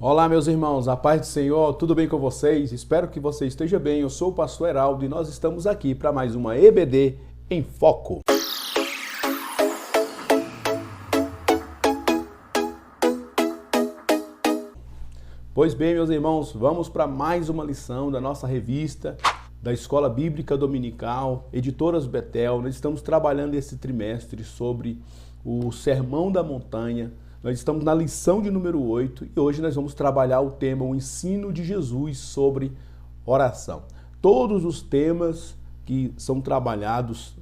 Olá, meus irmãos, a paz do Senhor, tudo bem com vocês? Espero que você esteja bem. Eu sou o pastor Heraldo e nós estamos aqui para mais uma EBD em Foco. Pois bem, meus irmãos, vamos para mais uma lição da nossa revista da Escola Bíblica Dominical, Editoras Betel. Nós estamos trabalhando esse trimestre sobre o Sermão da Montanha. Nós estamos na lição de número 8 e hoje nós vamos trabalhar o tema, o ensino de Jesus sobre oração. Todos os temas que são trabalhados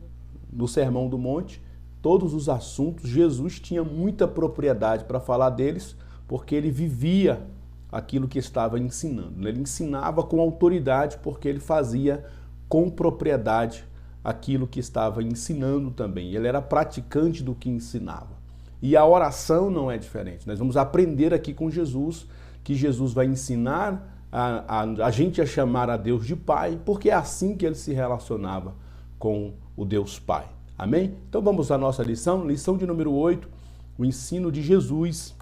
no Sermão do Monte, todos os assuntos, Jesus tinha muita propriedade para falar deles, porque ele vivia aquilo que estava ensinando. Ele ensinava com autoridade porque ele fazia com propriedade aquilo que estava ensinando também. Ele era praticante do que ensinava. E a oração não é diferente. Nós vamos aprender aqui com Jesus, que Jesus vai ensinar a gente a chamar a Deus de Pai, porque é assim que ele se relacionava com o Deus Pai. Amém? Então vamos à nossa lição de número 8, o ensino de Jesus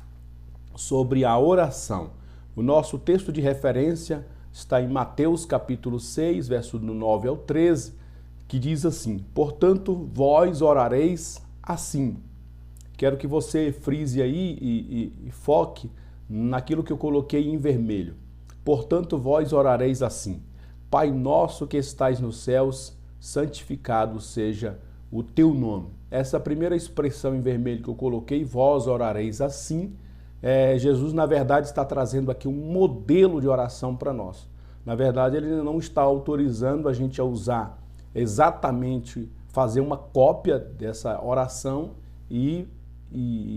sobre a oração. O nosso texto de referência está em Mateus capítulo 6, verso 9 ao 13, que diz assim: portanto, vós orareis assim. Quero que você frise aí e foque naquilo que eu coloquei em vermelho. Portanto, vós orareis assim: Pai nosso que estais nos céus, santificado seja o teu nome. Essa primeira expressão em vermelho que eu coloquei, vós orareis assim, Jesus, na verdade, está trazendo aqui um modelo de oração para nós. Na verdade, ele não está autorizando a gente a usar exatamente, fazer uma cópia dessa oração e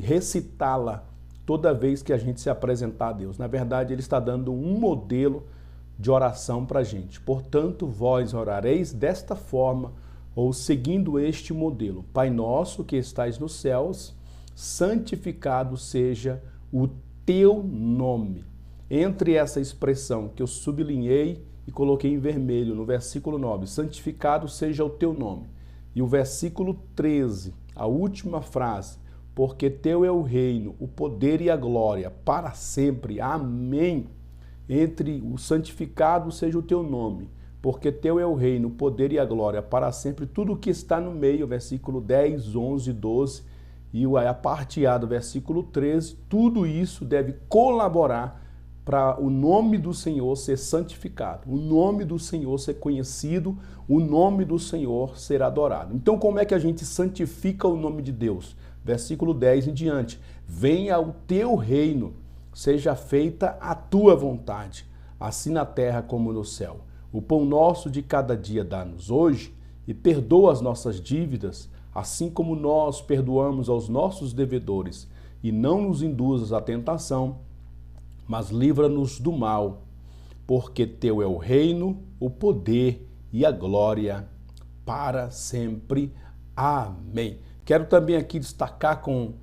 recitá-la toda vez que a gente se apresentar a Deus. Na verdade, ele está dando um modelo de oração para a gente. Portanto, vós orareis desta forma, ou seguindo este modelo: Pai nosso que estais nos céus, santificado seja o teu nome. Entre essa expressão que eu sublinhei e coloquei em vermelho no versículo 9, santificado seja o teu nome, e o versículo 13, a última frase, porque teu é o reino, o poder e a glória para sempre. Amém. Entre o santificado seja o teu nome, porque teu é o reino, o poder e a glória para sempre. Tudo o que está no meio, versículo 10, 11, 12 e a parte A do versículo 13, tudo isso deve colaborar para o nome do Senhor ser santificado, o nome do Senhor ser conhecido, o nome do Senhor ser adorado. Então, como é que a gente santifica o nome de Deus? Versículo 10 em diante: venha o teu reino, seja feita a tua vontade, assim na terra como no céu. O pão nosso de cada dia dá-nos hoje, e perdoa as nossas dívidas, assim como nós perdoamos aos nossos devedores, e não nos induzas à tentação, mas livra-nos do mal, porque teu é o reino, o poder e a glória para sempre. Amém. Quero também aqui destacar com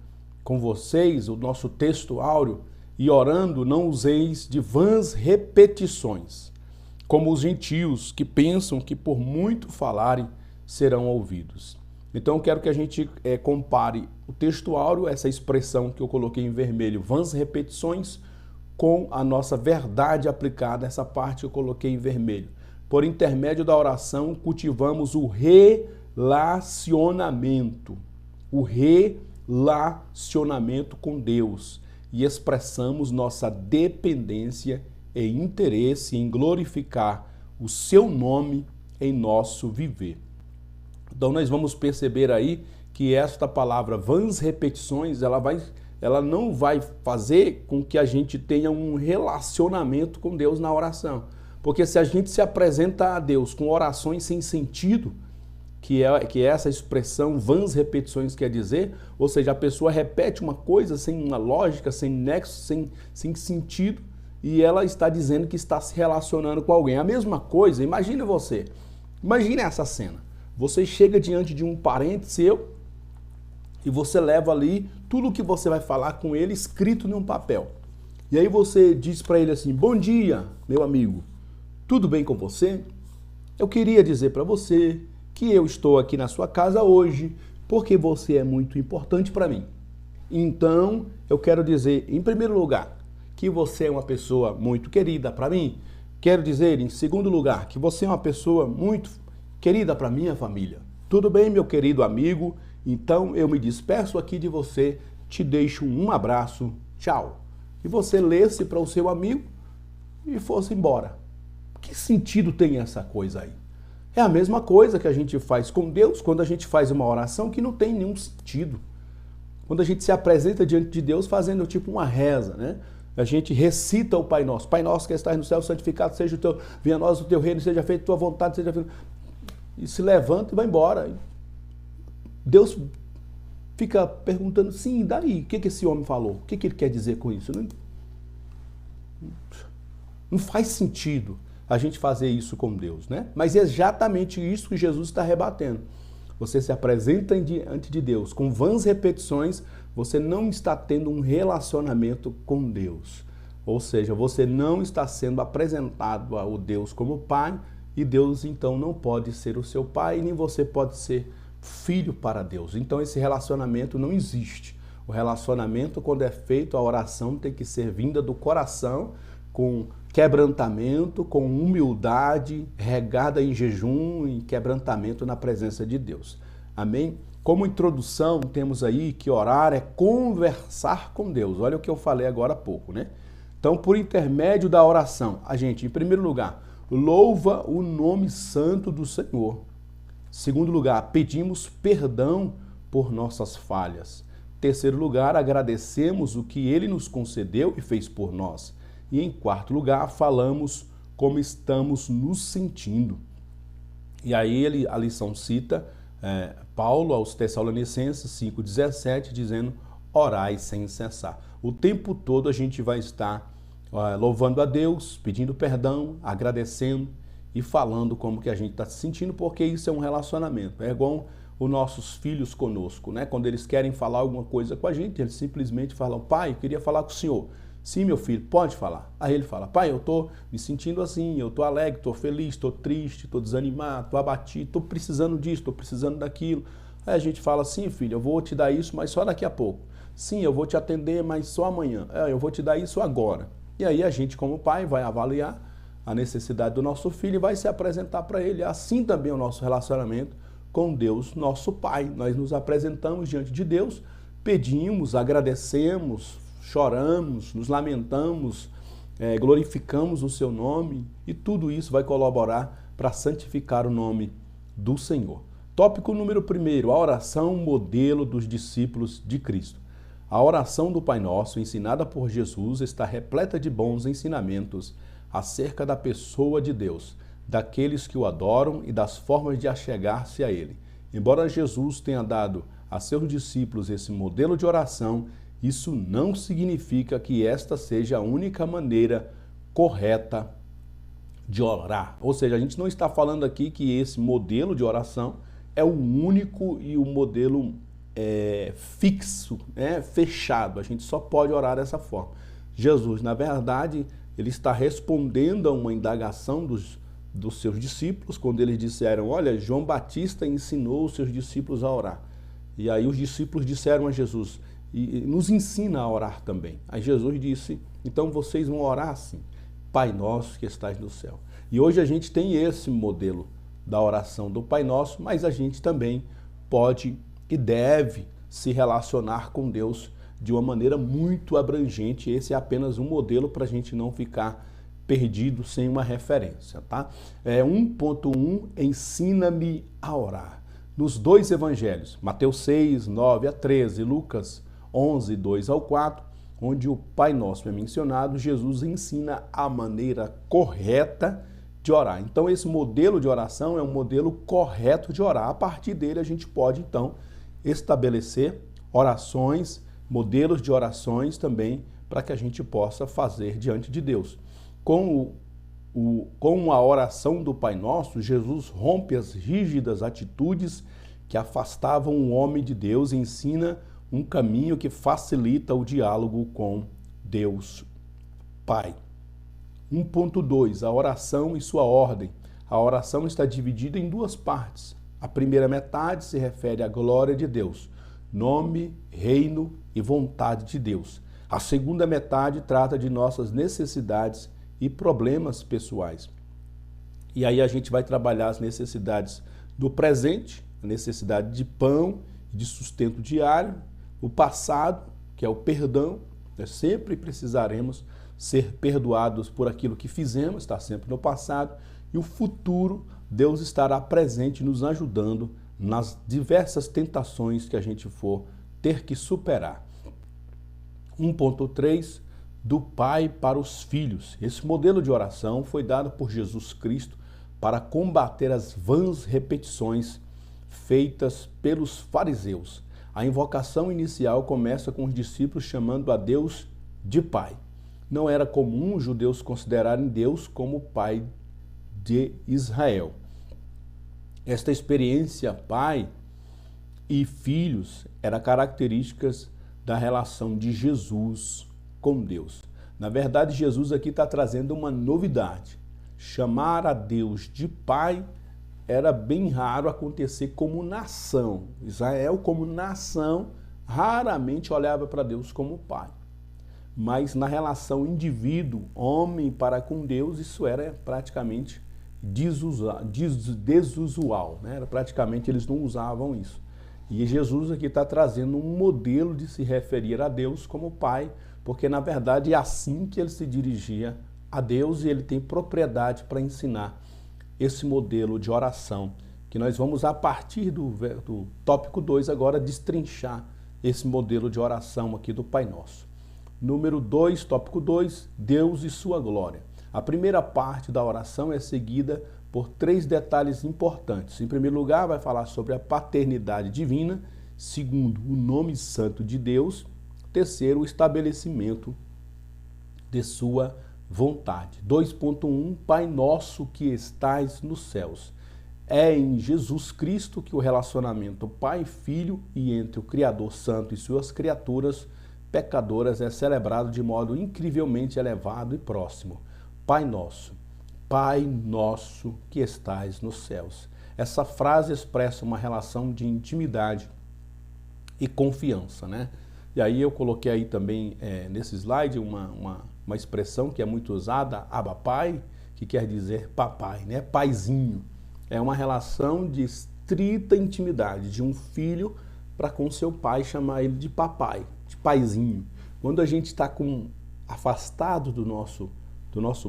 vocês o nosso texto áureo: e orando não useis de vãs repetições, como os gentios que pensam que por muito falarem serão ouvidos. Então quero que a gente compare o texto áureo, essa expressão que eu coloquei em vermelho, vãs repetições, com a nossa verdade aplicada, essa parte eu coloquei em vermelho. Por intermédio da oração, cultivamos o relacionamento com Deus e expressamos nossa dependência e interesse em glorificar o seu nome em nosso viver. Então nós vamos perceber aí que esta palavra vãs repetições, ela não vai fazer com que a gente tenha um relacionamento com Deus na oração. Porque se a gente se apresenta a Deus com orações sem sentido, que é essa expressão vãs repetições quer dizer, ou seja, a pessoa repete uma coisa sem uma lógica, sem nexo, sem sentido, e ela está dizendo que está se relacionando com alguém. A mesma coisa, imagine essa cena. Você chega diante de um parente seu e você leva ali tudo o que você vai falar com ele escrito num papel. E aí você diz para ele assim: bom dia, meu amigo, tudo bem com você? Eu queria dizer para você que eu estou aqui na sua casa hoje porque você é muito importante para mim. Então, eu quero dizer, em primeiro lugar, que você é uma pessoa muito querida para mim. Quero dizer, em segundo lugar, que você é uma pessoa muito querida para minha família. Tudo bem, meu querido amigo? Então eu me despeço aqui de você, te deixo um abraço, tchau. E você lesse para o seu amigo e fosse embora. Que sentido tem essa coisa aí? É a mesma coisa que a gente faz com Deus quando a gente faz uma oração que não tem nenhum sentido. Quando a gente se apresenta diante de Deus fazendo tipo uma reza, né? A gente recita o Pai Nosso. Pai Nosso que estás no céu, santificado seja o teu, venha a nós o teu reino, seja feita a tua vontade, seja feita... E se levanta e vai embora. Deus fica perguntando, sim, e daí? O que esse homem falou? O que ele quer dizer com isso? Não faz sentido a gente fazer isso com Deus, né? Mas é exatamente isso que Jesus está rebatendo. Você se apresenta diante de Deus com vãs repetições, você não está tendo um relacionamento com Deus. Ou seja, você não está sendo apresentado ao Deus como Pai, e Deus então não pode ser o seu Pai, nem você pode ser filho para Deus. Então esse relacionamento não existe. O relacionamento, quando é feito, a oração tem que ser vinda do coração, com quebrantamento, com humildade, regada em jejum e quebrantamento na presença de Deus. Amém? Como introdução, temos aí que orar é conversar com Deus. Olha o que eu falei agora há pouco, né? Então, por intermédio da oração, a gente, em primeiro lugar, louva o nome santo do Senhor. Segundo lugar, pedimos perdão por nossas falhas. Terceiro lugar, agradecemos o que Ele nos concedeu e fez por nós. E em quarto lugar, falamos como estamos nos sentindo. E aí a lição cita Paulo aos Tessalonicenses 5,17, dizendo, orai sem cessar. O tempo todo a gente vai estar louvando a Deus, pedindo perdão, agradecendo e falando como que a gente está se sentindo, porque isso é um relacionamento. É igual os nossos filhos conosco, né? Quando eles querem falar alguma coisa com a gente, eles simplesmente falam, pai, eu queria falar com o senhor. Sim, meu filho, pode falar. Aí ele fala, pai, eu estou me sentindo assim, eu estou alegre, estou feliz, estou triste, estou desanimado, estou abatido, estou precisando disso, estou precisando daquilo. Aí a gente fala, sim, filho, eu vou te dar isso, mas só daqui a pouco. Sim, eu vou te atender, mas só amanhã. Eu vou te dar isso agora. E aí a gente, como pai, vai avaliar a necessidade do nosso filho e vai se apresentar para ele. Assim também é o nosso relacionamento com Deus, nosso Pai. Nós nos apresentamos diante de Deus, pedimos, agradecemos, choramos, nos lamentamos, glorificamos o seu nome e tudo isso vai colaborar para santificar o nome do Senhor. Tópico número 1, a oração modelo dos discípulos de Cristo. A oração do Pai Nosso, ensinada por Jesus, está repleta de bons ensinamentos acerca da pessoa de Deus, daqueles que o adoram e das formas de achegar-se a Ele. Embora Jesus tenha dado a seus discípulos esse modelo de oração, isso não significa que esta seja a única maneira correta de orar. Ou seja, a gente não está falando aqui que esse modelo de oração é o único e o modelo fixo, fechado. A gente só pode orar dessa forma. Jesus, na verdade, ele está respondendo a uma indagação dos seus discípulos, quando eles disseram, olha, João Batista ensinou os seus discípulos a orar. E aí os discípulos disseram a Jesus, e nos ensina a orar também. Aí Jesus disse, então vocês vão orar assim, Pai Nosso que estás no céu. E hoje a gente tem esse modelo da oração do Pai Nosso, mas a gente também pode e deve se relacionar com Deus de uma maneira muito abrangente. Esse é apenas um modelo para a gente não ficar perdido sem uma referência, tá? 1.1, ensina-me a orar. Nos dois evangelhos, Mateus 6, 9 a 13, Lucas 11, 2 ao 4, onde o Pai Nosso é mencionado, Jesus ensina a maneira correta de orar. Então esse modelo de oração é um modelo correto de orar. A partir dele a gente pode então estabelecer orações, modelos de orações também para que a gente possa fazer diante de Deus. Com a oração do Pai Nosso, Jesus rompe as rígidas atitudes que afastavam o homem de Deus e ensina um caminho que facilita o diálogo com Deus Pai. 1.2, a oração e sua ordem. A oração está dividida em duas partes. A primeira metade se refere à glória de Deus, nome, reino e vontade de Deus. A segunda metade trata de nossas necessidades e problemas pessoais. E aí a gente vai trabalhar as necessidades do presente, a necessidade de pão e de sustento diário, o passado, que é o perdão, nós sempre precisaremos ser perdoados por aquilo que fizemos, está sempre no passado, e o futuro, Deus estará presente nos ajudando nas diversas tentações que a gente for ter que superar. 1.3, do pai para os filhos. Esse modelo de oração foi dado por Jesus Cristo para combater as vãs repetições feitas pelos fariseus. A invocação inicial começa com os discípulos chamando a Deus de Pai. Não era comum os judeus considerarem Deus como Pai de Israel. Esta experiência pai e filhos era características da relação de Jesus com Deus. Na verdade, Jesus aqui está trazendo uma novidade. Chamar a Deus de Pai era bem raro acontecer como nação. Israel, como nação, raramente olhava para Deus como Pai. Mas na relação indivíduo, homem para com Deus, isso era praticamente desusual, né? Praticamente eles não usavam isso. E Jesus aqui está trazendo um modelo de se referir a Deus como Pai, porque na verdade é assim que ele se dirigia a Deus e ele tem propriedade para ensinar esse modelo de oração, que nós vamos, a partir do tópico 2, agora destrinchar esse modelo de oração aqui do Pai Nosso. Número 2, tópico 2, Deus e sua glória. A primeira parte da oração é seguida por 3 detalhes importantes. Em primeiro lugar, vai falar sobre a paternidade divina. Segundo, o nome santo de Deus. Terceiro, o estabelecimento de sua vontade. 2.1, Pai Nosso que estais nos céus. É em Jesus Cristo que o relacionamento Pai e Filho e entre o Criador Santo e suas criaturas pecadoras é celebrado de modo incrivelmente elevado e próximo. Pai Nosso que estais nos céus. Essa frase expressa uma relação de intimidade e confiança, né? E aí eu coloquei aí também nesse slide uma expressão que é muito usada, Abba Pai, que quer dizer papai, né? Paizinho. É uma relação de estrita intimidade de um filho para com seu pai, chamar ele de papai, de paizinho. Quando a gente está afastado do nosso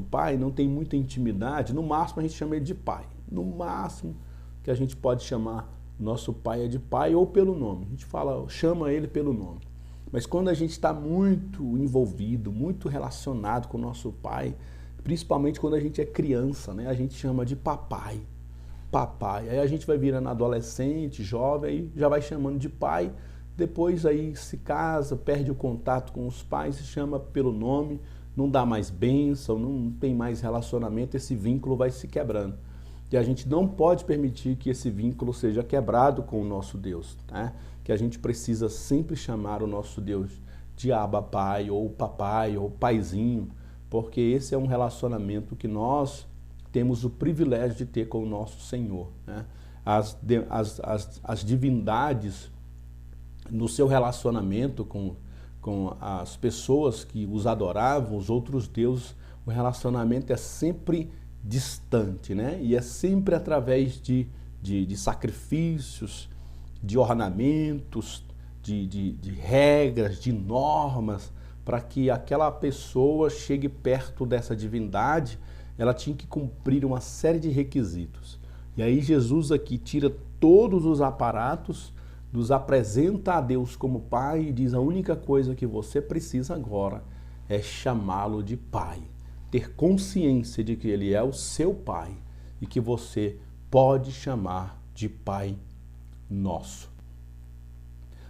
pai, não tem muita intimidade, no máximo a gente chama ele de pai. No máximo que a gente pode chamar nosso pai é de pai ou pelo nome. A gente chama ele pelo nome. Mas quando a gente está muito envolvido, muito relacionado com o nosso pai, principalmente quando a gente é criança, né? A gente chama de papai. Papai. Aí a gente vai virando adolescente, jovem, aí já vai chamando de pai. Depois aí se casa, perde o contato com os pais, se chama pelo nome, não dá mais bênção, não tem mais relacionamento, esse vínculo vai se quebrando. E a gente não pode permitir que esse vínculo seja quebrado com o nosso Deus, né? Que a gente precisa sempre chamar o nosso Deus de Abba Pai, ou papai, ou paizinho, porque esse é um relacionamento que nós temos o privilégio de ter com o nosso Senhor, né? As divindades, no seu relacionamento com as pessoas que os adoravam, os outros deuses, o relacionamento é sempre distante, né? E é sempre através de sacrifícios, de ornamentos, de regras, de normas, para que aquela pessoa chegue perto dessa divindade, ela tinha que cumprir uma série de requisitos. E aí Jesus aqui tira todos os aparatos, nos apresenta a Deus como Pai e diz: a única coisa que você precisa agora é chamá-lo de Pai. Ter consciência de que Ele é o seu Pai e que você pode chamar de Pai Nosso.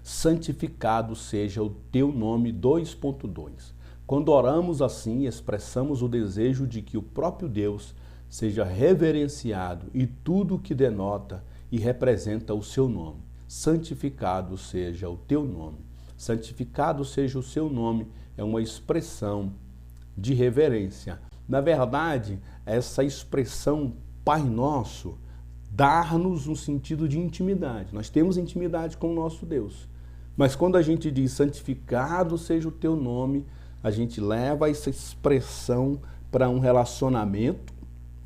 Santificado seja o teu nome. 2.2. Quando oramos assim, expressamos o desejo de que o próprio Deus seja reverenciado e tudo o que denota e representa o seu nome. Santificado seja o teu nome. Santificado seja o seu nome é uma expressão de reverência. Na verdade, essa expressão Pai Nosso dá-nos um sentido de intimidade. Nós temos intimidade com o nosso Deus. Mas quando a gente diz santificado seja o teu nome, a gente leva essa expressão para um relacionamento,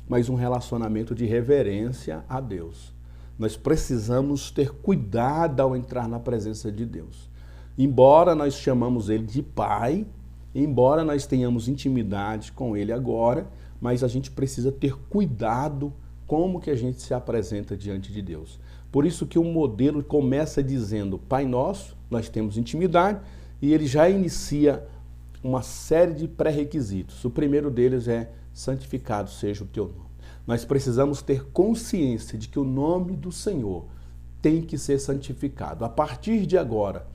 mas um relacionamento de reverência a Deus. Nós precisamos ter cuidado ao entrar na presença de Deus. Embora nós chamamos Ele de Pai, embora nós tenhamos intimidade com Ele agora, mas a gente precisa ter cuidado como que a gente se apresenta diante de Deus. Por isso que o modelo começa dizendo, Pai Nosso, nós temos intimidade, e ele já inicia uma série de pré-requisitos. O primeiro deles é, santificado seja o teu nome. Nós precisamos ter consciência de que o nome do Senhor tem que ser santificado. A partir de agora,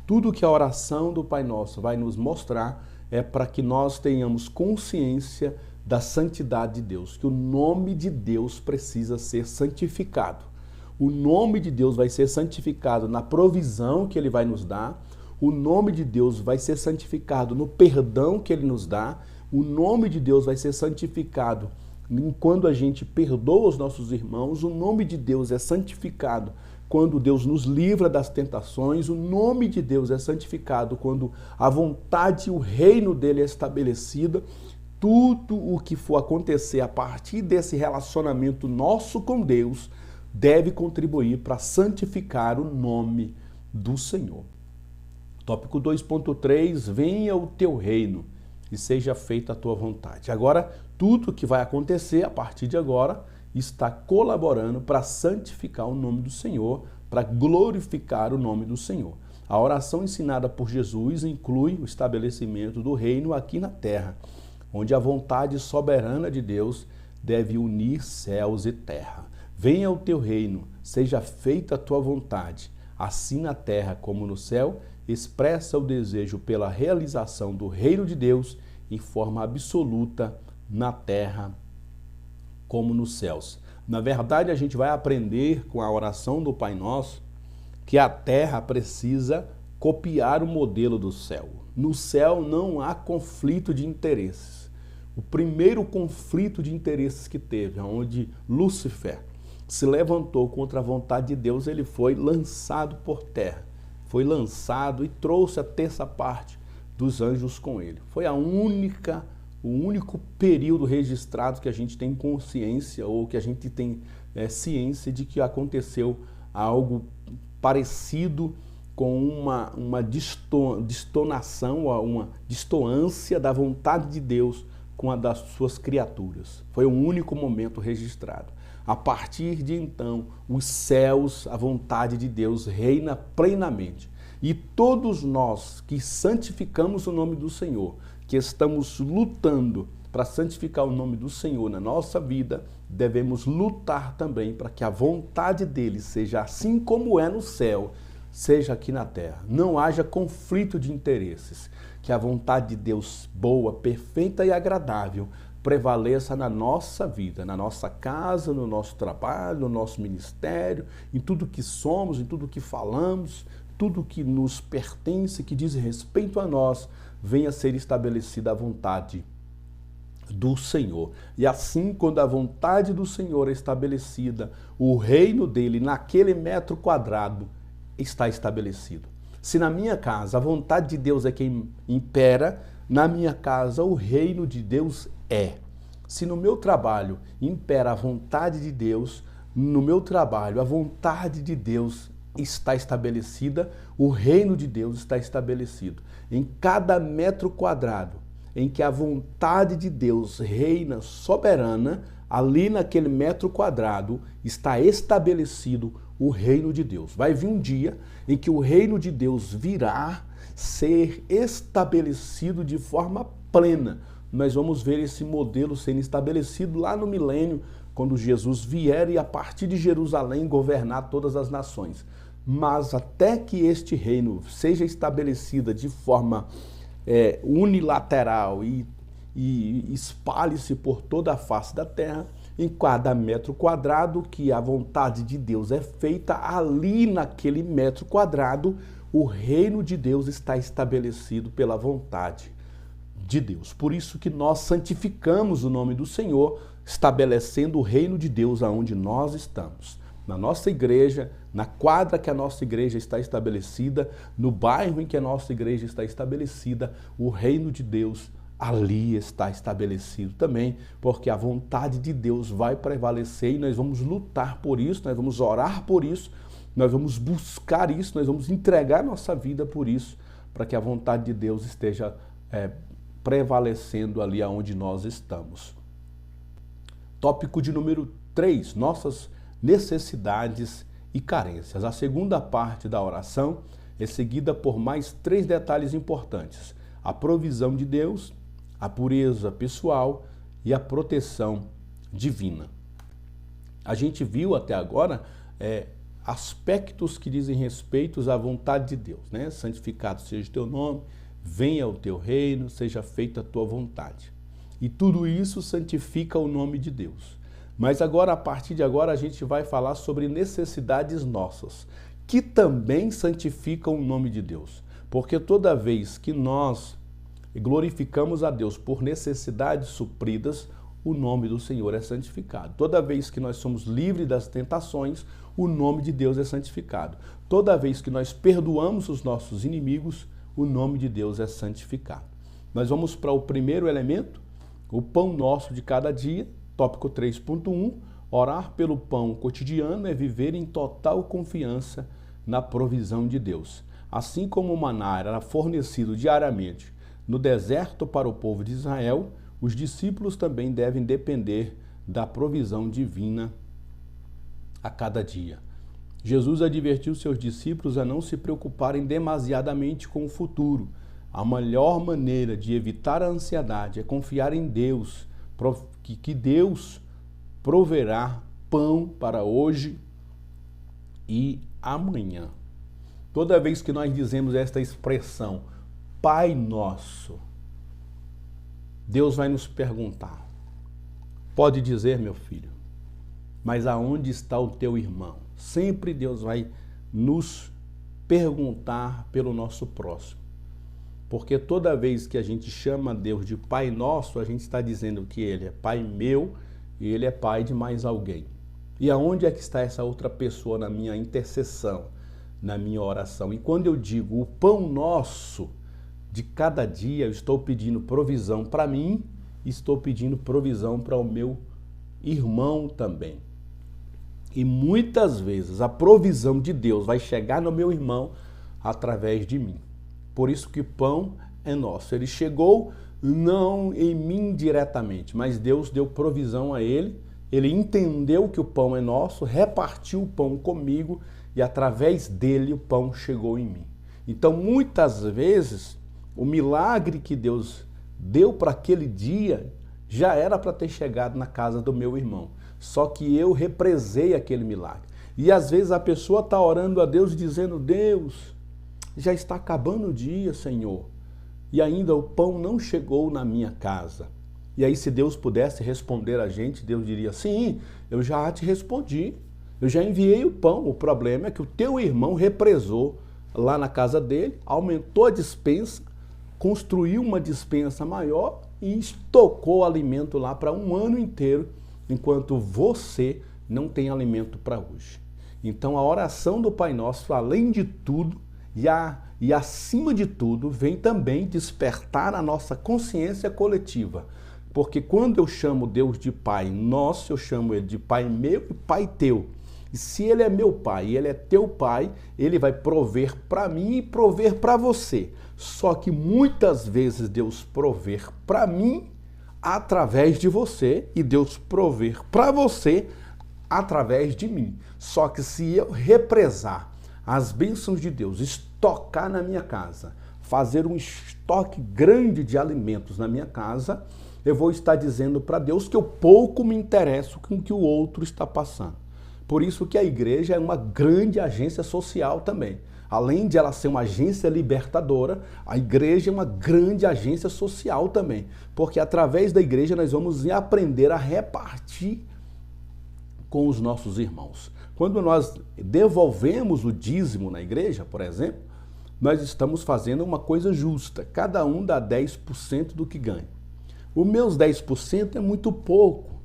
tudo que a oração do Pai Nosso vai nos mostrar é para que nós tenhamos consciência da santidade de Deus, que o nome de Deus precisa ser santificado. O nome de Deus vai ser santificado na provisão que Ele vai nos dar, o nome de Deus vai ser santificado no perdão que Ele nos dá, o nome de Deus vai ser santificado quando a gente perdoa os nossos irmãos, o nome de Deus é santificado quando Deus nos livra das tentações, o nome de Deus é santificado quando a vontade e o reino dele é estabelecida. Tudo o que for acontecer a partir desse relacionamento nosso com Deus deve contribuir para santificar o nome do Senhor. Tópico 2.3, venha o teu reino e seja feita a tua vontade. Agora, tudo que vai acontecer a partir de agora está colaborando para santificar o nome do Senhor, para glorificar o nome do Senhor. A oração ensinada por Jesus inclui o estabelecimento do reino aqui na terra, onde a vontade soberana de Deus deve unir céus e terra. Venha o teu reino, seja feita a tua vontade, assim na terra como no céu, expressa o desejo pela realização do reino de Deus em forma absoluta na terra como nos céus. Na verdade, a gente vai aprender com a oração do Pai Nosso que a terra precisa copiar o modelo do céu. No céu não há conflito de interesses. O primeiro conflito de interesses que teve, onde Lúcifer se levantou contra a vontade de Deus, ele foi lançado por terra. Foi lançado e trouxe a terça parte dos anjos com ele. Foi o único período registrado que a gente tem consciência ou que a gente tem ciência de que aconteceu algo parecido com uma distonação, uma distoância da vontade de Deus com a das suas criaturas. Foi o único momento registrado. A partir de então, os céus, a vontade de Deus reina plenamente. E todos nós que santificamos o nome do Senhor, que estamos lutando para santificar o nome do Senhor na nossa vida, devemos lutar também para que a vontade dele seja assim como é no céu, seja aqui na terra. Não haja conflito de interesses, que a vontade de Deus boa, perfeita e agradável prevaleça na nossa vida, na nossa casa, no nosso trabalho, no nosso ministério, em tudo que somos, em tudo que falamos, tudo que nos pertence, que diz respeito a nós, venha a ser estabelecida a vontade do Senhor. E assim, quando a vontade do Senhor é estabelecida, o reino dele naquele metro quadrado está estabelecido. Se na minha casa a vontade de Deus é quem impera, na minha casa o reino de Deus é. Se no meu trabalho impera a vontade de Deus, no meu trabalho a vontade de Deus está estabelecida, o reino de Deus está estabelecido. Em cada metro quadrado em que a vontade de Deus reina soberana, ali naquele metro quadrado está estabelecido o reino de Deus. Vai vir um dia em que o reino de Deus virá ser estabelecido de forma plena. Nós vamos ver esse modelo sendo estabelecido lá no milênio, quando Jesus vier e a partir de Jerusalém governar todas as nações. Mas até que este reino seja estabelecido de forma unilateral e espalhe-se por toda a face da terra, em cada metro quadrado que a vontade de Deus é feita, ali naquele metro quadrado, o reino de Deus está estabelecido pela vontade de Deus. Por isso que nós santificamos o nome do Senhor, estabelecendo o reino de Deus aonde nós estamos. na nossa igreja, na quadra que a nossa igreja está estabelecida, no bairro em que a nossa igreja está estabelecida, o reino de Deus ali está estabelecido também, porque a vontade de Deus vai prevalecer e nós vamos lutar por isso, nós vamos orar por isso, nós vamos buscar isso, nós vamos entregar nossa vida por isso, para que a vontade de Deus esteja prevalecendo ali aonde nós estamos. Tópico de número 3, nossas necessidades e carências. A segunda parte da oração é seguida por mais 3 detalhes importantes: a provisão de Deus, a pureza pessoal e a proteção divina. A gente viu até agora aspectos que dizem respeito à vontade de Deus, né? Santificado seja o teu nome, venha o teu reino, seja feita a tua vontade. E tudo isso santifica o nome de Deus. Mas agora, a partir de agora, a gente vai falar sobre necessidades nossas, que também santificam o nome de Deus. Porque toda vez que nós glorificamos a Deus por necessidades supridas, o nome do Senhor é santificado. Toda vez que nós somos livres das tentações, o nome de Deus é santificado. Toda vez que nós perdoamos os nossos inimigos, o nome de Deus é santificado. Nós vamos para o primeiro elemento, o pão nosso de cada dia. Tópico 3.1, orar pelo pão cotidiano é viver em total confiança na provisão de Deus. Assim como o maná era fornecido diariamente no deserto para o povo de Israel, os discípulos também devem depender da provisão divina a cada dia. Jesus advertiu seus discípulos a não se preocuparem demasiadamente com o futuro. A melhor maneira de evitar a ansiedade é confiar em Deus, que Deus proverá pão para hoje e amanhã. Toda vez que nós dizemos esta expressão, Pai Nosso, Deus vai nos perguntar, pode dizer, meu filho, mas aonde está o teu irmão? Sempre Deus vai nos perguntar pelo nosso próximo. Porque toda vez que a gente chama Deus de Pai Nosso, a gente está dizendo que Ele é Pai meu e Ele é Pai de mais alguém. E aonde é que está essa outra pessoa na minha intercessão, na minha oração? E quando eu digo o pão nosso de cada dia, eu estou pedindo provisão para mim, estou pedindo provisão para o meu irmão também. E muitas vezes a provisão de Deus vai chegar no meu irmão através de mim. Por isso que o pão é nosso. Ele chegou não em mim diretamente, mas Deus deu provisão a ele. Ele entendeu que o pão é nosso, repartiu o pão comigo e através dele o pão chegou em mim. Então, muitas vezes, o milagre que Deus deu para aquele dia já era para ter chegado na casa do meu irmão. Só que eu represei aquele milagre. E às vezes a pessoa está orando a Deus dizendo, Deus, já está acabando o dia, Senhor, e ainda o pão não chegou na minha casa. E aí, se Deus pudesse responder a gente, Deus diria, sim, eu já te respondi, eu já enviei o pão. O problema é que o teu irmão represou lá na casa dele, aumentou a despensa, construiu uma despensa maior e estocou alimento lá para um ano inteiro, enquanto você não tem alimento para hoje. Então, a oração do Pai Nosso, além de tudo, e acima de tudo, vem também despertar a nossa consciência coletiva. Porque quando eu chamo Deus de Pai Nosso, eu chamo Ele de Pai meu e Pai teu. E se Ele é meu Pai e Ele é teu Pai, Ele vai prover para mim e prover para você. Só que muitas vezes Deus prover para mim através de você e Deus prover para você através de mim. Só que se eu represar as bênçãos de Deus, estocar na minha casa, fazer um estoque grande de alimentos na minha casa, eu vou estar dizendo para Deus que eu pouco me interesso com o que o outro está passando. Por isso que a igreja é uma grande agência social também. Além de ela ser uma agência libertadora, a igreja é uma grande agência social também. Porque através da igreja nós vamos aprender a repartir com os nossos irmãos. Quando nós devolvemos o dízimo na igreja, por exemplo, nós estamos fazendo uma coisa justa. Cada um dá 10% do que ganha. Os meus 10% é muito pouco,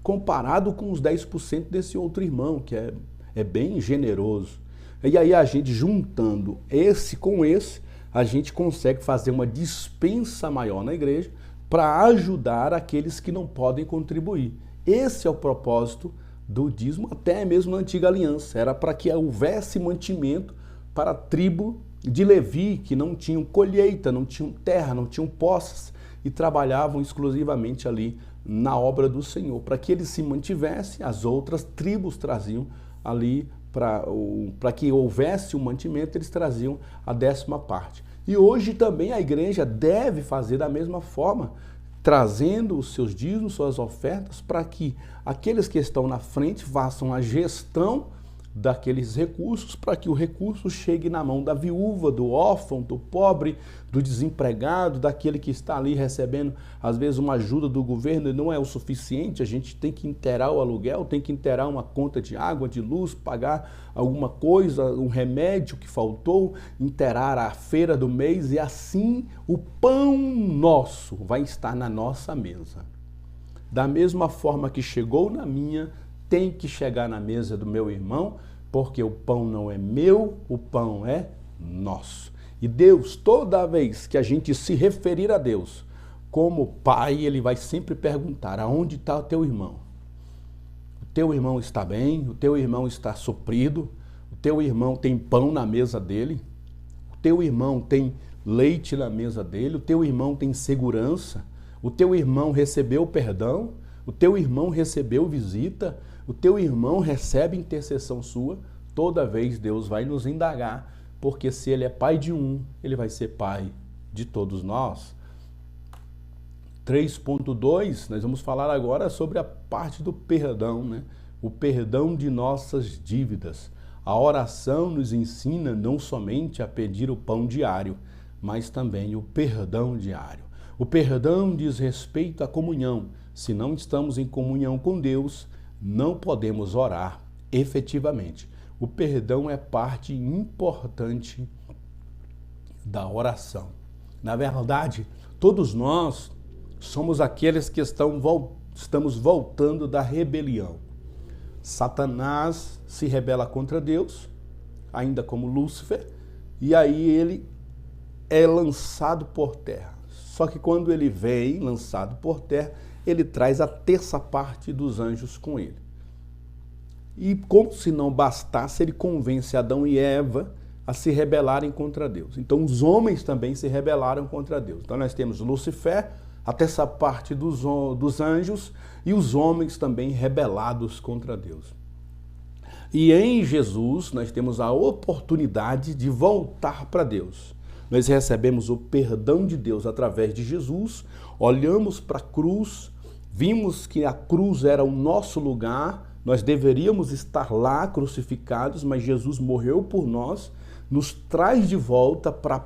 comparado com os 10% desse outro irmão, que é é bem generoso. E aí a gente juntando esse com esse, a gente consegue fazer uma dispensa maior na igreja para ajudar aqueles que não podem contribuir. Esse é o propósito do dízimo, até mesmo na antiga aliança. Era para que houvesse mantimento para a tribo de Levi, que não tinham colheita, não tinham terra, não tinham posses e trabalhavam exclusivamente ali na obra do Senhor. Para que eles se mantivessem, as outras tribos traziam ali, para que houvesse um mantimento, eles traziam a 10ª parte. E hoje também a igreja deve fazer da mesma forma, trazendo os seus dízimos, suas ofertas, para que aqueles que estão na frente façam a gestão daqueles recursos, para que o recurso chegue na mão da viúva, do órfão, do pobre, do desempregado, daquele que está ali recebendo, às vezes, uma ajuda do governo e não é o suficiente, a gente tem que inteirar o aluguel, tem que inteirar uma conta de água, de luz, pagar alguma coisa, um remédio que faltou, inteirar a feira do mês e assim o pão nosso vai estar na nossa mesa. Da mesma forma que chegou na minha, tem que chegar na mesa do meu irmão, porque o pão não é meu, o pão é nosso. E Deus, toda vez que a gente se referir a Deus como Pai, Ele vai sempre perguntar: aonde está o teu irmão? O teu irmão está bem? O teu irmão está suprido? O teu irmão tem pão na mesa dele? O teu irmão tem leite na mesa dele? O teu irmão tem segurança? O teu irmão recebeu perdão? O teu irmão recebeu visita? O teu irmão recebe intercessão sua? Toda vez Deus vai nos indagar, porque se Ele é pai de um, Ele vai ser pai de todos nós. 3.2, nós vamos falar agora sobre a parte do perdão, né? O perdão de nossas dívidas. A oração nos ensina não somente a pedir o pão diário, mas também o perdão diário. O perdão diz respeito à comunhão. Se não estamos em comunhão com Deus, não podemos orar efetivamente. O perdão é parte importante da oração. Na verdade, todos nós somos aqueles que estamos voltando da rebelião. Satanás se rebela contra Deus, ainda como Lúcifer, e aí ele é lançado por terra. Só que quando ele vem lançado por terra, ele traz a 1/3 parte dos anjos com ele. E como se não bastasse, ele convence Adão e Eva a se rebelarem contra Deus. Então os homens também se rebelaram contra Deus. Então nós temos Lúcifer, a 1/3 parte dos anjos, e os homens também rebelados contra Deus. E em Jesus nós temos a oportunidade de voltar para Deus. Nós recebemos o perdão de Deus através de Jesus, olhamos para a cruz, vimos que a cruz era o nosso lugar, nós deveríamos estar lá crucificados, mas Jesus morreu por nós, nos traz de volta para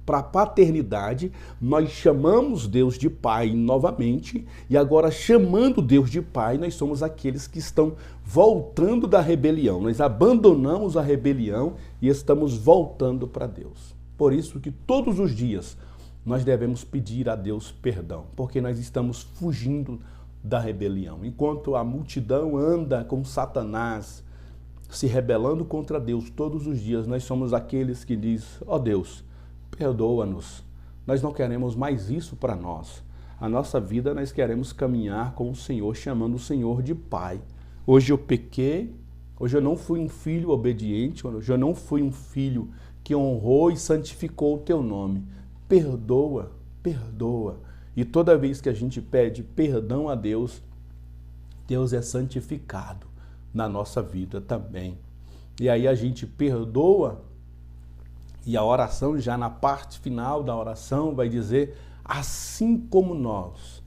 a paternidade. Nós chamamos Deus de Pai novamente, e agora, chamando Deus de Pai, nós somos aqueles que estão voltando da rebelião. Nós abandonamos a rebelião e estamos voltando para Deus. Por isso que todos os dias nós devemos pedir a Deus perdão, porque nós estamos fugindo da rebelião. Enquanto a multidão anda com Satanás, se rebelando contra Deus todos os dias, nós somos aqueles que diz: ó Deus, perdoa-nos. Nós não queremos mais isso para nós. A nossa vida nós queremos caminhar com o Senhor, chamando o Senhor de Pai. Hoje eu pequei, hoje eu não fui um filho obediente, hoje eu não fui um filho que honrou e santificou o teu nome. Perdoa, perdoa. E toda vez que a gente pede perdão a Deus, Deus é santificado na nossa vida também. E aí a gente perdoa, e a oração, já na parte final da oração, vai dizer: assim como nós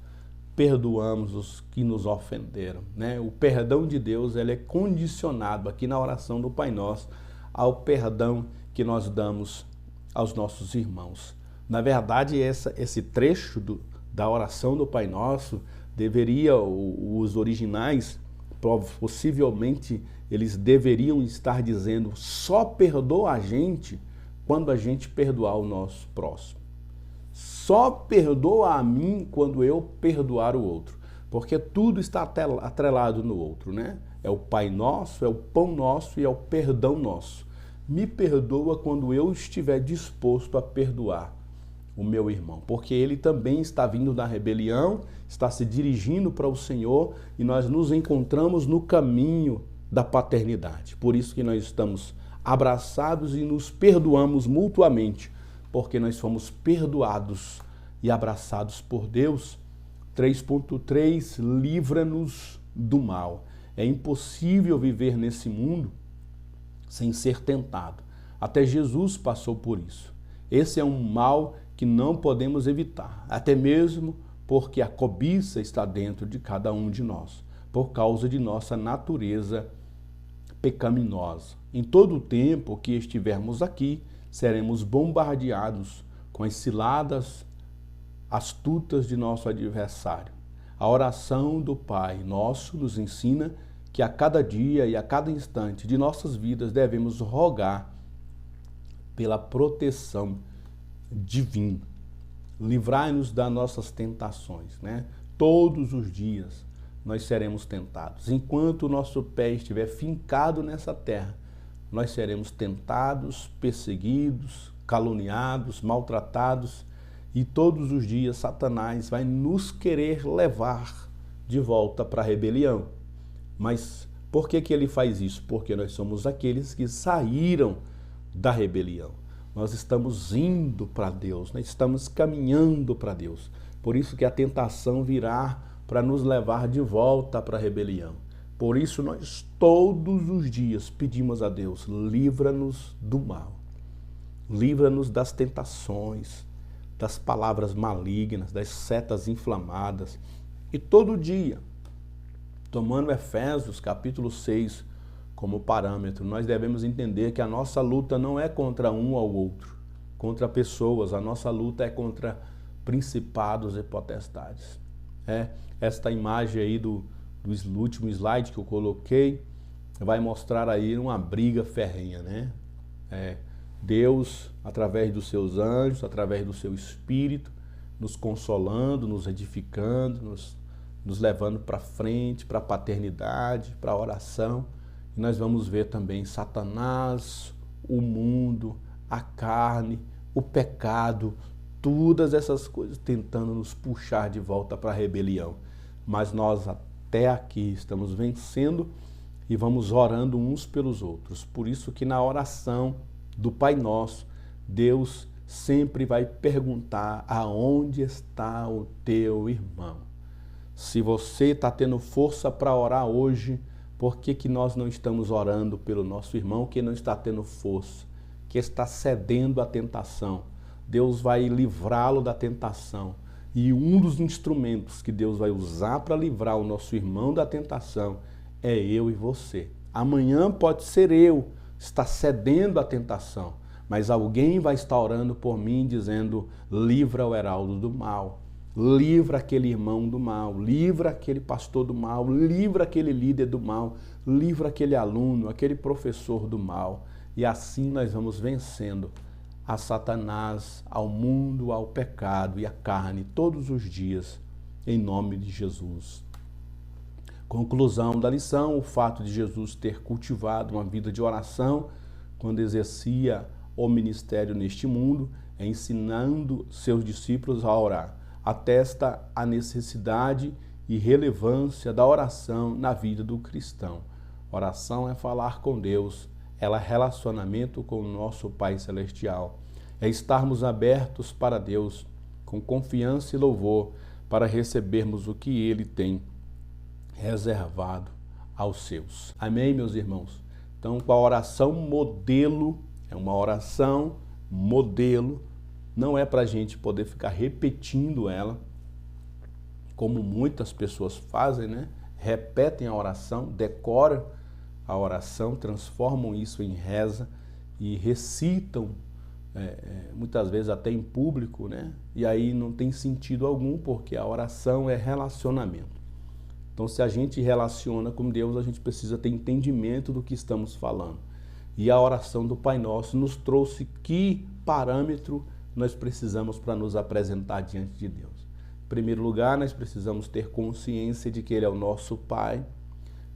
perdoamos os que nos ofenderam, né? O perdão de Deus, ele é condicionado aqui na oração do Pai Nosso ao perdão que nós damos aos nossos irmãos. Na verdade, esse trecho da oração do Pai Nosso deveria, os originais, possivelmente, eles deveriam estar dizendo: só perdoa a gente quando a gente perdoar o nosso próximo. Só perdoa a mim quando eu perdoar o outro. porque tudo está atrelado no outro, né? É o Pai Nosso, é o pão nosso e é o perdão nosso. Me perdoa quando eu estiver disposto a perdoar o meu irmão, porque ele também está vindo da rebelião, está se dirigindo para o Senhor e nós nos encontramos no caminho da paternidade. Por isso que nós estamos abraçados e nos perdoamos mutuamente, porque nós fomos perdoados e abraçados por Deus. 3.3 livra-nos do mal. É impossível viver nesse mundo sem ser tentado. Até Jesus passou por isso. Esse é um mal que não podemos evitar, até mesmo porque a cobiça está dentro de cada um de nós, por causa de nossa natureza pecaminosa. Em todo o tempo que estivermos aqui, seremos bombardeados com as ciladas astutas de nosso adversário. A oração do Pai Nosso nos ensina que a cada dia e a cada instante de nossas vidas devemos rogar pela proteção divina. Livrai-nos das nossas tentações, né? Todos os dias nós seremos tentados. Enquanto o nosso pé estiver fincado nessa terra, nós seremos tentados, perseguidos, caluniados, maltratados, e todos os dias Satanás vai nos querer levar de volta para a rebelião. Mas por que ele faz isso? Porque nós somos aqueles que saíram da rebelião. Nós estamos indo para Deus, nós estamos caminhando para Deus. Por isso que a tentação virá para nos levar de volta para a rebelião. Por isso nós todos os dias pedimos a Deus, livra-nos do mal. Livra-nos das tentações, das palavras malignas, das setas inflamadas. E todo dia, tomando Efésios capítulo 6 como parâmetro, nós devemos entender que a nossa luta não é contra um ou outro, contra pessoas, a nossa luta é contra principados e potestades. Esta imagem aí do último slide que eu coloquei vai mostrar aí uma briga ferrenha, né? Deus, através dos seus anjos, através do seu Espírito, nos consolando, nos edificando, nos levando para frente, para a paternidade, para a oração. E nós vamos ver também Satanás, o mundo, a carne, o pecado, todas essas coisas tentando nos puxar de volta para a rebelião. Mas nós até aqui estamos vencendo e vamos orando uns pelos outros. Por isso que na oração do Pai Nosso, Deus sempre vai perguntar aonde está o teu irmão. Se você está tendo força para orar hoje, por que nós não estamos orando pelo nosso irmão que não está tendo força, que está cedendo à tentação? Deus vai livrá-lo da tentação. E um dos instrumentos que Deus vai usar para livrar o nosso irmão da tentação é eu e você. Amanhã pode ser eu estar cedendo à tentação, mas alguém vai estar orando por mim dizendo, livra o heraldo do mal. Livra aquele irmão do mal, livra aquele pastor do mal, livra aquele líder do mal, livra aquele aluno, aquele professor do mal. E assim nós vamos vencendo a Satanás, ao mundo, ao pecado e à carne todos os dias, em nome de Jesus. Conclusão da lição, o fato de Jesus ter cultivado uma vida de oração quando exercia o ministério neste mundo, ensinando seus discípulos a orar, atesta a necessidade e relevância da oração na vida do cristão. Oração é falar com Deus, ela é relacionamento com o nosso Pai Celestial. É estarmos abertos para Deus, com confiança e louvor, para recebermos o que Ele tem reservado aos seus. Amém, meus irmãos? Então, com a oração modelo, é uma oração modelo, não é para a gente poder ficar repetindo ela, como muitas pessoas fazem, né? Repetem a oração, decoram a oração, transformam isso em reza e recitam, muitas vezes até em público, né? E aí não tem sentido algum, porque a oração é relacionamento. Então, se a gente relaciona com Deus, a gente precisa ter entendimento do que estamos falando. E a oração do Pai Nosso nos trouxe que parâmetro nós precisamos para nos apresentar diante de Deus. Em primeiro lugar, nós precisamos ter consciência de que Ele é o nosso Pai,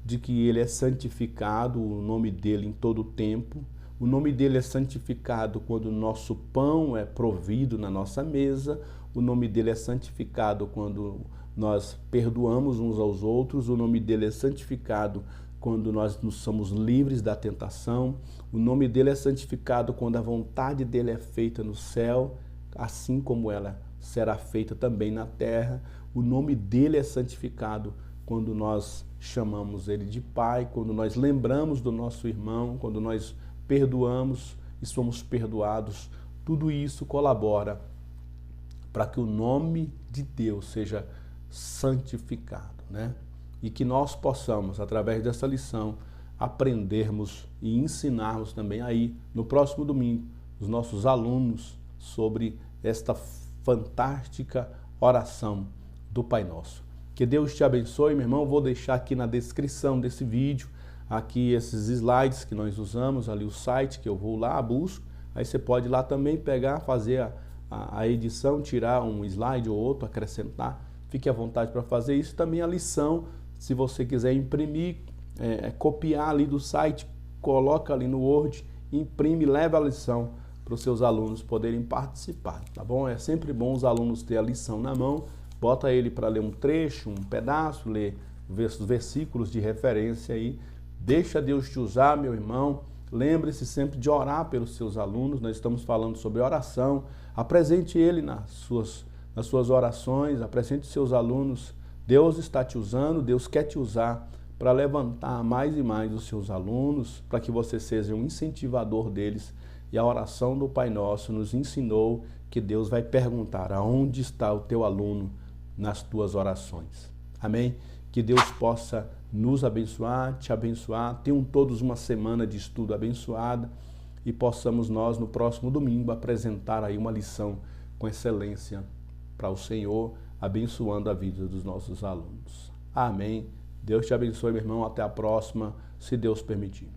de que Ele é santificado, o nome dEle em todo o tempo. O nome dEle é santificado quando o nosso pão é provido na nossa mesa. O nome dEle é santificado quando nós perdoamos uns aos outros. O nome dEle é santificado quando nós nos somos livres da tentação. O nome dEle é santificado quando a vontade dEle é feita no céu, assim como ela será feita também na terra. O nome dEle é santificado quando nós chamamos Ele de Pai, quando nós lembramos do nosso irmão, quando nós perdoamos e somos perdoados. Tudo isso colabora para que o nome de Deus seja santificado, né? E que nós possamos, através dessa lição, aprendermos e ensinarmos também aí, no próximo domingo, os nossos alunos sobre esta fantástica oração do Pai Nosso. Que Deus te abençoe, meu irmão. Vou deixar aqui na descrição desse vídeo, aqui esses slides que nós usamos, ali o site que eu vou lá, busco. Aí você pode ir lá também pegar, fazer a edição, tirar um slide ou outro, acrescentar. Fique à vontade para fazer isso. Também a lição, se você quiser imprimir, copiar ali do site, coloca ali no Word, imprime, leva a lição para os seus alunos poderem participar, tá bom? É sempre bom os alunos ter a lição na mão, bota ele para ler um trecho, um pedaço, ler os versículos de referência aí, deixa Deus te usar, meu irmão. Lembre-se sempre de orar pelos seus alunos. Nós estamos falando sobre oração. Apresente ele nas suas orações, apresente os seus alunos. Deus está te usando, Deus quer te usar para levantar mais e mais os seus alunos, para que você seja um incentivador deles. E a oração do Pai Nosso nos ensinou que Deus vai perguntar: aonde está o teu aluno nas tuas orações? Amém? Que Deus possa nos abençoar, te abençoar. Tenham todos uma semana de estudo abençoada e possamos nós, no próximo domingo, apresentar aí uma lição com excelência para o Senhor, abençoando a vida dos nossos alunos. Amém. Deus te abençoe, meu irmão. Até a próxima, se Deus permitir.